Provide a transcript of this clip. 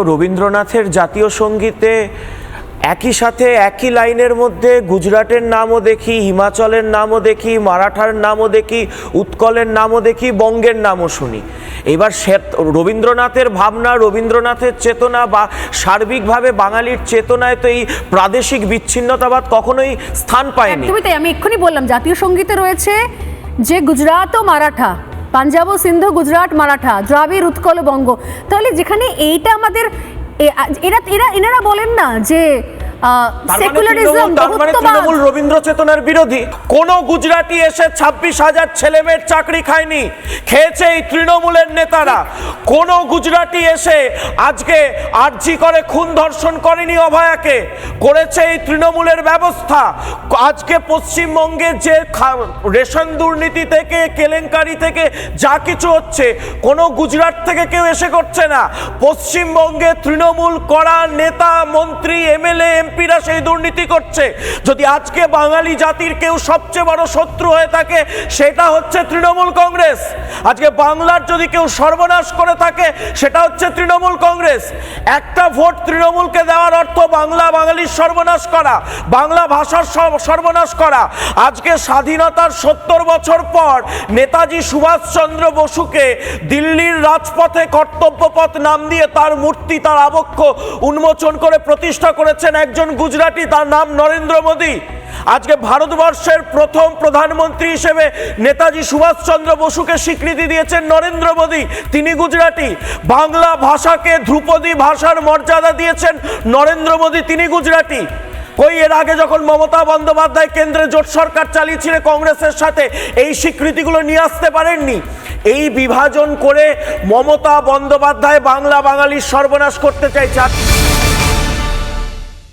রবীন্দ্রনাথের জাতীয় সঙ্গীতে একই সাথে একই লাইনের মধ্যে গুজরাটের নামও দেখি, হিমাচলের নামও দেখি, মারাঠার নামও দেখি, উৎকলের নামও দেখি, বঙ্গের নামও শুনি। এবার রবীন্দ্রনাথের ভাবনা, রবীন্দ্রনাথের চেতনা বা সার্বিকভাবে বাঙালির চেতনায় তো এই প্রাদেশিক বিচ্ছিন্নতাবাদ কখনোই স্থান পায়নি। একদমই তাই, আমি এক্ষুনি বললাম জাতীয় সঙ্গীতে রয়েছে যে গুজরাট ও মারাঠা, পাঞ্জাব ও সিন্ধ, গুজরাট মারাঠা, দ্রাবিড় উৎকল বঙ্গ। তাহলে যেখানে এইটা আমাদের এনারা বলেন না যে তৃণমূল রবীন্দ্র চেতনার বিরোধী। কোন গুজরাটি এসে 26,000 ছেলেমেয়ের চাকরি খায়নি, খেয়েছে এই তৃণমূলের নেতারা। কোন গুজরাটি এসে আজকে আরজি করে খুন ধর্ষণ করেনি অভয়াকে, করেছে এই তৃণমূলের ব্যবস্থা। আজকে পশ্চিমবঙ্গে যে রেশন দুর্নীতি থেকে, কেলেঙ্কারি থেকে যা কিছু হচ্ছে, কোনো গুজরাট থেকে কেউ এসে করছে না। পশ্চিমবঙ্গে তৃণমূল করা নেতা, মন্ত্রী, এমএলএ, এমপিরা সেই দুর্নীতি করছে। যদি আজকে বাঙালি জাতির কেউ সবচেয়ে বড় শত্রু হয়ে থাকে, সেটা হচ্ছে তৃণমূল কংগ্রেস। আজকে বাংলার যদি কেউ সর্বনাশ করে থাকে, সেটা হচ্ছে তৃণমূল কংগ্রেস। একটা ভোট তৃণমূলকে দেওয়ার অর্থ বাংলা, বাঙালির সর্বনাশ করা, বাংলা ভাষার সর্বনাশ করা। আজকে স্বাধীনতার 70 বছর পর নেতাজি সুভাষচন্দ্র বসুকে দিল্লির রাজপথে কর্তব্যপথ নাম দিয়ে তার মূর্তি, তার আবক্ষ উন্মোচন করে প্রতিষ্ঠা করেছেন একজন গুজরাটি, তার নাম নরেন্দ্র মোদী। আজকে ভারতবর্ষের প্রথম প্রধানমন্ত্রী হিসেবে নেতাজি সুভাষচন্দ্র বসুকে স্বীকৃতি দিয়েছেন নরেন্দ্র মোদী, তিনি গুজরাটি। বাংলা ভাষাকে ধ্রুপদী ভাষার মর্যাদা দিয়েছেন নরেন্দ্র মোদী, তিনি গুজরাটি। কই এর আগে যখন মমতা বন্দ্যোপাধ্যায় কেন্দ্রে জোট সরকার চালিয়েছিলেন কংগ্রেসের সাথে, এই স্বীকৃতিগুলো নিয়ে আসতে পারেননি। এই বিভাজন করে মমতা বন্দ্যোপাধ্যায় বাংলা বাঙালির সর্বনাশ করতে চাইছে।